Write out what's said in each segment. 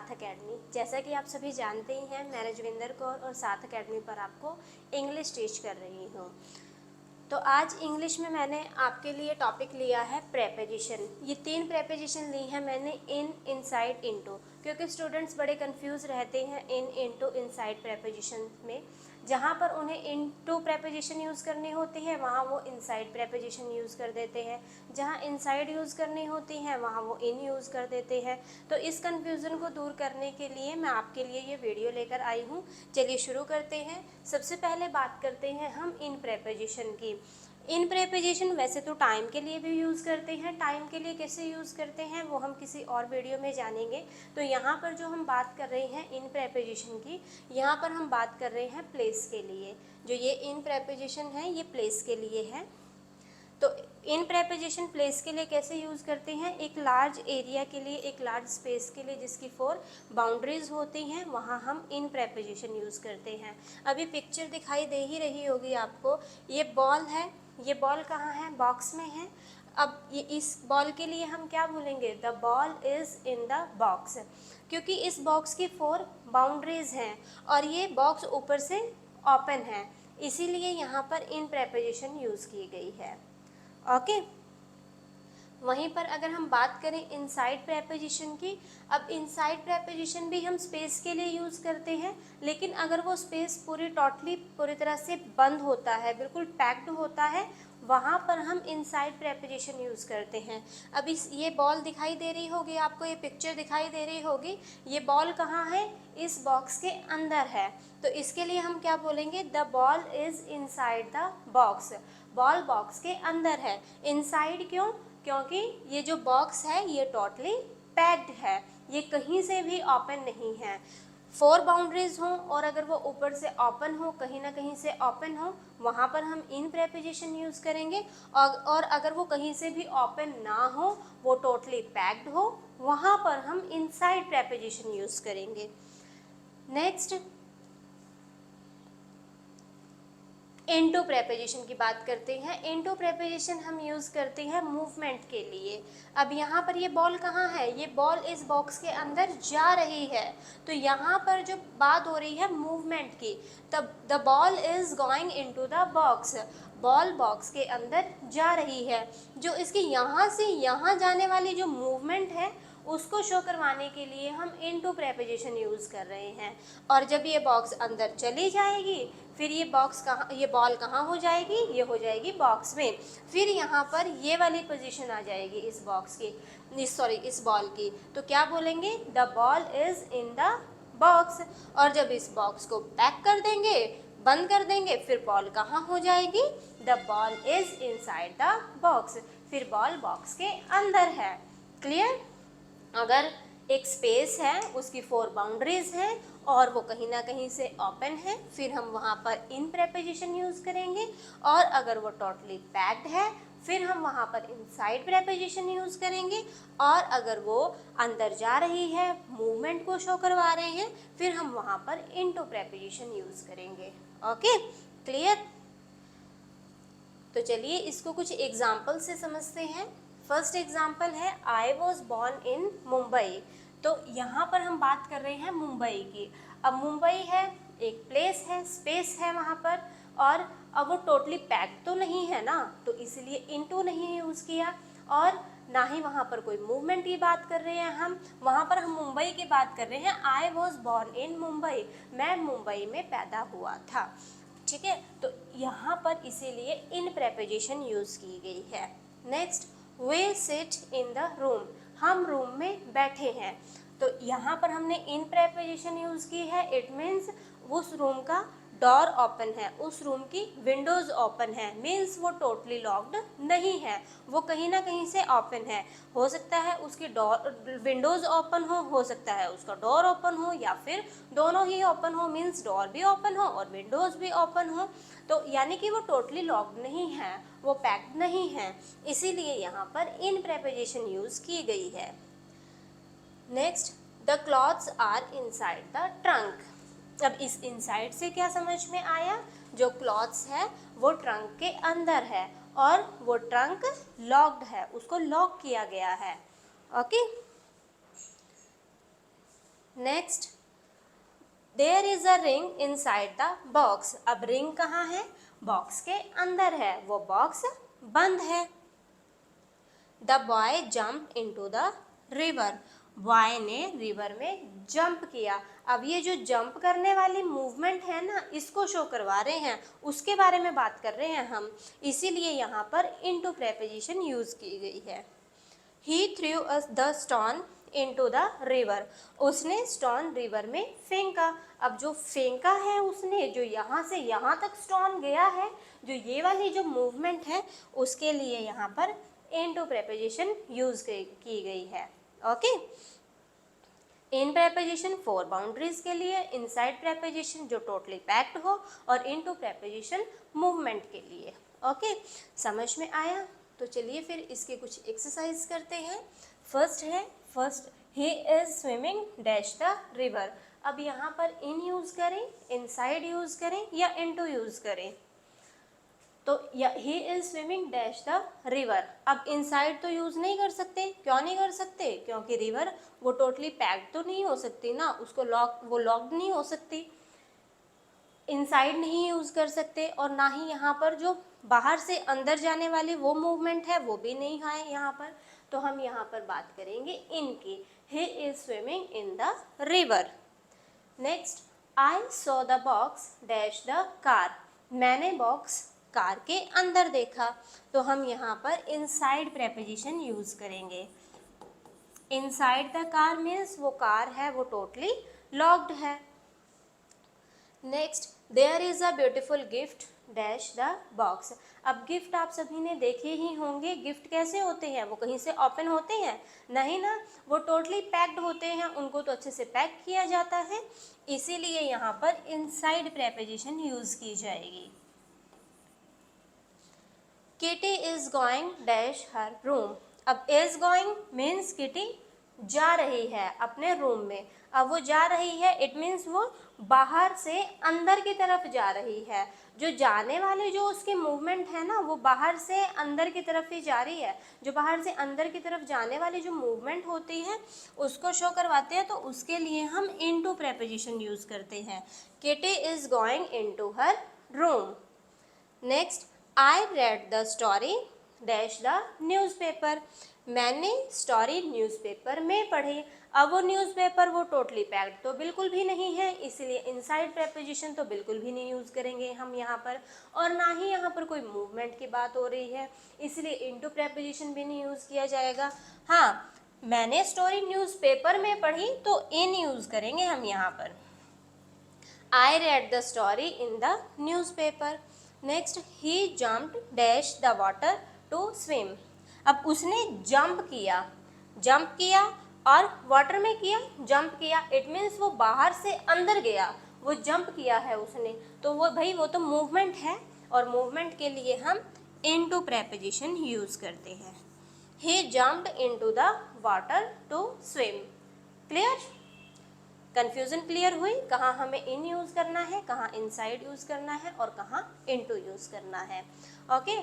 साथ एकेडमी। जैसा कि आप सभी जानते ही हैं, मैं रजविंदर कौर और साथ एकेडमी पर आपको इंग्लिश टीच कर रही हूँ। तो आज इंग्लिश में मैंने आपके लिए टॉपिक लिया है प्रेपोजिशन। ये 3 प्रेपोजिशन ली हैं मैंने, इन, इनसाइड, इनटू, क्योंकि स्टूडेंट्स बड़े कंफ्यूज रहते हैं इन, इनटू, इनसाइड प्रेपोजिशन में। जहाँ पर उन्हें इनटू प्रेपोजिशन यूज़ करनी होती है वहाँ वो इनसाइड प्रेपोजिशन यूज़ कर देते हैं, जहाँ इनसाइड यूज़ करनी होती है वहाँ वो इन यूज़ कर देते हैं। तो इस कन्फ्यूज़न को दूर करने के लिए मैं आपके लिए ये वीडियो लेकर आई हूँ। चलिए शुरू करते हैं। सबसे पहले बात करते हैं हम इन प्रेपोजिशन की। इन प्रेपोजिशन वैसे तो टाइम के लिए भी यूज़ करते हैं। टाइम के लिए कैसे यूज़ करते हैं वो हम किसी और वीडियो में जानेंगे। तो यहाँ पर जो हम बात कर रहे हैं इन प्रेपोजिशन की, यहाँ पर हम बात कर रहे हैं प्लेस के लिए। जो ये इन प्रेपोजिशन है ये प्लेस के लिए है। तो इन प्रेपोजिशन प्लेस के लिए कैसे यूज़ करते हैं? एक लार्ज एरिया के लिए, एक लार्ज स्पेस के लिए जिसकी 4 बाउंड्रीज होती हैं, वहाँ हम इन प्रेपोजिशन यूज़ करते हैं। अभी पिक्चर दिखाई दे ही रही होगी आपको। ये बॉल है, ये बॉल कहाँ है? बॉक्स में है। अब ये इस बॉल के लिए हम क्या बोलेंगे? The ball is in the box, क्योंकि इस बॉक्स की 4 बाउंड्रीज हैं और ये बॉक्स ऊपर से ओपन है, इसीलिए यहाँ पर इन प्रेपोजिशन यूज़ की गई है। ओके। वहीं पर अगर हम बात करें इनसाइड प्रेपोजिशन की, अब इनसाइड प्रेपोजिशन भी हम स्पेस के लिए यूज़ करते हैं, लेकिन अगर वो स्पेस पूरी तरह से बंद होता है, बिल्कुल पैक्ड होता है, वहाँ पर हम इनसाइड प्रेपोजिशन यूज़ करते हैं। अब ये बॉल दिखाई दे रही होगी आपको, ये पिक्चर दिखाई दे रही होगी। ये बॉल कहाँ है? इस बॉक्स के अंदर है। तो इसके लिए हम क्या बोलेंगे? The ball is inside the box. Ball box के अंदर है। इनसाइड क्यों? क्योंकि ये जो बॉक्स है ये टोटली पैक्ड है, ये कहीं से भी ओपन नहीं है। 4 बाउंड्रीज हों और अगर वो ऊपर से ओपन हो, कहीं ना कहीं से ओपन हो, वहाँ पर हम इन प्रेपोजिशन यूज़ करेंगे। और अगर वो कहीं से भी ओपन ना हो, वो टोटली पैक्ड हो, वहाँ पर हम इनसाइड प्रेपोजिशन यूज़ करेंगे। नेक्स्ट इनटू प्रेपोजिशन की बात करते हैं। इनटू प्रेपोजिशन हम यूज़ करते हैं मूवमेंट के लिए। अब यहाँ पर ये बॉल कहाँ है? ये बॉल इस बॉक्स के अंदर जा रही है, तो यहाँ पर जो बात हो रही है मूवमेंट की, तब the ball is going into the box. Ball box के अंदर जा रही है। जो इसकी यहाँ से यहाँ जाने वाली जो मूवमेंट है उसको शो करवाने के लिए हम इनटू प्रेपोजिशन यूज़ कर रहे हैं। और जब ये बॉक्स अंदर चली जाएगी, फिर ये बॉल कहाँ हो जाएगी? ये हो जाएगी बॉक्स में। फिर यहाँ पर ये वाली पोजीशन आ जाएगी इस बॉक्स की, इस बॉल की। तो क्या बोलेंगे? The ball is in the box. और जब इस बॉक्स को पैक कर देंगे, बंद कर देंगे, फिर बॉल कहाँ हो जाएगी? The ball is inside the box. फिर बॉल बॉक्स के अंदर है। क्लियर? अगर एक स्पेस है, उसकी 4 बाउंड्रीज हैं और वो कहीं ना कहीं से ओपन है, फिर हम वहाँ पर इन प्रेपोजिशन यूज़ करेंगे। और अगर वो टोटली पैक्ड है, फिर हम वहाँ पर इनसाइड प्रेपोजिशन यूज़ करेंगे। और अगर वो अंदर जा रही है, मूवमेंट को शो करवा रहे हैं, फिर हम वहाँ पर इनटू प्रेपोजिशन यूज़ करेंगे। Okay, clear? तो चलिए इसको कुछ एग्जाम्पल से समझते हैं। फर्स्ट एग्जाम्पल है I was born in Mumbai. तो यहाँ पर हम बात कर रहे हैं मुंबई की। अब मुंबई है, एक प्लेस है, स्पेस है वहाँ पर, और अब वो टोटली पैक्ड तो नहीं है ना, तो इसलिए इनटू नहीं यूज़ किया। और ना ही वहाँ पर कोई मूवमेंट की बात कर रहे हैं हम, वहाँ पर हम मुंबई की बात कर रहे हैं। I was born in Mumbai, मैं मुंबई में पैदा हुआ था। ठीक है, तो यहाँ पर इसीलिए इन प्रेपोजिशन यूज़ की गई है। Next, way sit in the room, हम रूम में बैठे हैं। तो यहाँ पर हमने इन प्रेपोजिशन यूज़ की है। इट मीन्स उस रूम का डोर ओपन है, उस रूम की विंडोज़ ओपन है, मीन्स वो टोटली लॉक्ड नहीं है, वो कहीं ना कहीं से ओपन है। हो सकता है उसकी विंडोज़ ओपन हो सकता है उसका डोर ओपन हो, या फिर दोनों ही ओपन हो, मीन्स डोर भी ओपन हो और विंडोज़ भी ओपन हो। तो यानी कि वो टोटली लॉक्ड नहीं है, वो पैक्ड नहीं है, इसीलिए यहाँ पर इन प्रेपोजिशन यूज़ की गई है। Next, the clothes are inside the trunk. अब इस इनसाइड से क्या समझ में आया? जो क्लॉथ्स है वो ट्रंक के अंदर है और वो ट्रंक लॉक्ड है, उसको लॉक किया गया है। Okay, next, there is a ring inside the box. अब रिंग कहाँ है? बॉक्स के अंदर है, वो बॉक्स बंद है। The boy jump into the river. Boy ने रिवर में जंप किया। अब ये जो जंप करने वाली मूवमेंट है ना, इसको शो करवा रहे हैं, उसके बारे में बात कर रहे हैं हम, इसीलिए यहाँ पर इनटू प्रेपोजिशन यूज की गई है। He threw the stone into the river. उसने स्टोन रिवर में फेंका। अब जो फेंका है उसने, जो यहाँ से यहाँ तक स्टोन गया है, जो ये वाली जो मूवमेंट है, उसके लिए यहाँ पर into preposition यूज की गई है। Okay, in preposition for boundaries के लिए, इनसाइड प्रेपोजिशन जो टोटली पैक्ड हो, और इनटू प्रेपोजिशन मूवमेंट के लिए। ओके, समझ में आया? तो चलिए फिर इसके कुछ एक्सरसाइज करते हैं। First he is swimming dash the river. अब यहाँ पर इन यूज करें, इनसाइड यूज करें या इनटू यूज करें? तो ही is swimming dash the river. अब इनसाइड तो यूज नहीं कर सकते। क्यों नहीं कर सकते? क्योंकि रिवर वो टोटली पैक्ड तो नहीं हो सकती ना, उसको वो लॉक्ड नहीं हो सकती। इनसाइड नहीं यूज कर सकते, और ना ही यहाँ पर जो बाहर से अंदर जाने वाली वो मूवमेंट है वो भी नहीं है यहाँ पर। तो हम यहाँ पर बात करेंगे इनकी। He is swimming in the river. Next, I saw the box dash the car. मैंने बॉक्स कार के अंदर देखा। तो हम यहाँ पर इनसाइड प्रेपोजिशन यूज करेंगे। इनसाइड द कार मीन्स वो कार है वो टोटली लॉक्ड है। Next, there is a beautiful gift dash the box. अब गिफ्ट आप सभी ने देखे ही होंगे। गिफ्ट कैसे होते हैं? वो कहीं से ओपन होते हैं? नहीं ना, वो टोटली पैक्ड होते हैं, उनको तो अच्छे से पैक किया जाता है, इसीलिए यहाँ पर इनसाइड प्रेपोजिशन यूज की जाएगी। Kitty is going dash her room. अब इज गोइंग मीन्स किटी जा रही है अपने रूम में। अब वो जा रही है, इट मीन्स वो बाहर से अंदर की तरफ जा रही है। जो जाने वाली जो उसकी मूवमेंट है ना, वो बाहर से अंदर की तरफ ही जा रही है। जो बाहर से अंदर की तरफ जाने वाली जो मूवमेंट होती है उसको शो करवाते हैं, तो उसके लिए हम इनटू प्रेपोजिशन यूज करते हैं। Kitty is going into her room. Next, I read the story dash the newspaper. मैंने स्टोरी न्यूज़पेपर में पढ़ी। अब वो न्यूज़पेपर वो टोटली पैक्ड तो बिल्कुल भी नहीं है, इसलिए इनसाइड प्रेपोजिशन तो बिल्कुल भी नहीं यूज़ करेंगे हम यहाँ पर, और ना ही यहाँ पर कोई मूवमेंट की बात हो रही है, इसलिए इनटू प्रेपोजिशन भी नहीं यूज़ किया जाएगा। हाँ, मैंने स्टोरी न्यूज़पेपर में पढ़ी तो इन यूज़ करेंगे हम यहाँ पर। I read the story in the newspaper. Next, he jumped dash the water to swim. अब उसने जंप किया और वाटर में किया, जंप किया, इट मीन्स वो बाहर से अंदर गया, वो जंप किया है उसने, तो वो भाई वो तो मूवमेंट है, और मूवमेंट के लिए हम इनटू प्रेपोजिशन यूज करते हैं। He jumped into the water to swim. Clear? Confusion clear हुई? कहाँ हमें इन यूज़ करना है, कहाँ इनसाइड यूज़ करना है, और कहाँ इनटू यूज़ करना है। ओके,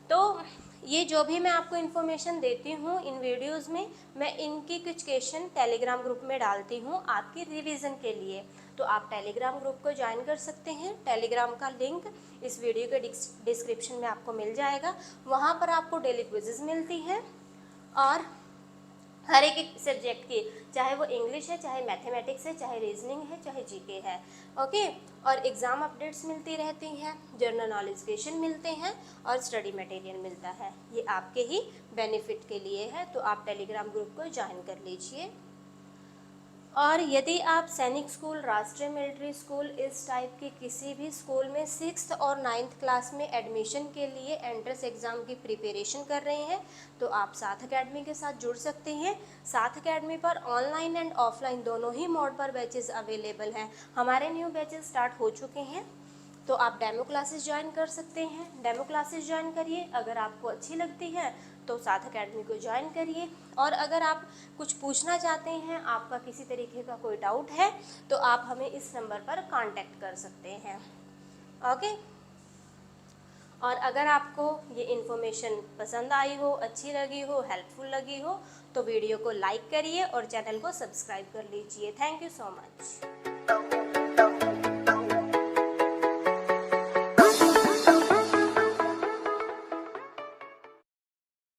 तो ये जो भी मैं आपको इन्फॉर्मेशन देती हूँ इन वीडियोस में, मैं इनकी कुछ क्वेश्चन टेलीग्राम ग्रुप में डालती हूँ आपकी रिवीजन के लिए। तो आप टेलीग्राम ग्रुप को ज्वाइन कर सकते हैं। टेलीग्राम का लिंक इस वीडियो के डिस्क्रिप्शन में आपको मिल जाएगा। वहाँ पर आपको डेली क्विजेज मिलती हैं, और हर एक सब्जेक्ट की, चाहे वो इंग्लिश है, चाहे मैथमेटिक्स है, चाहे रीजनिंग है, चाहे जीके है। ओके, और एग्ज़ाम अपडेट्स मिलती रहती हैं, जनरल नॉलेज क्वेश्चन मिलते हैं, और स्टडी मटेरियल मिलता है। ये आपके ही बेनिफिट के लिए है, तो आप टेलीग्राम ग्रुप को ज्वाइन कर लीजिए। और यदि आप सैनिक स्कूल, राष्ट्रीय मिलिट्री स्कूल, इस टाइप के किसी भी स्कूल में 6th और 9th क्लास में एडमिशन के लिए एंट्रेंस एग्ज़ाम की प्रिपरेशन कर रहे हैं, तो आप साथ अकेडमी के साथ जुड़ सकते हैं। साथ अकेडमी पर ऑनलाइन एंड ऑफलाइन दोनों ही मोड पर बैचेस अवेलेबल हैं। हमारे न्यू बैचेस स्टार्ट हो चुके हैं, तो आप डेमो क्लासेस ज्वाइन कर सकते हैं। डेमो क्लासेस ज्वाइन करिए, अगर आपको अच्छी लगती है तो साथ अकेडमी को ज्वाइन करिए। और अगर आप कुछ पूछना चाहते हैं, आपका किसी तरीके का कोई डाउट है, तो आप हमें इस नंबर पर कांटेक्ट कर सकते हैं। ओके, और अगर आपको ये इन्फॉर्मेशन पसंद आई हो, अच्छी लगी हो, हेल्पफुल लगी हो तो वीडियो को लाइक करिए और चैनल को सब्सक्राइब कर लीजिए। Thank you so much.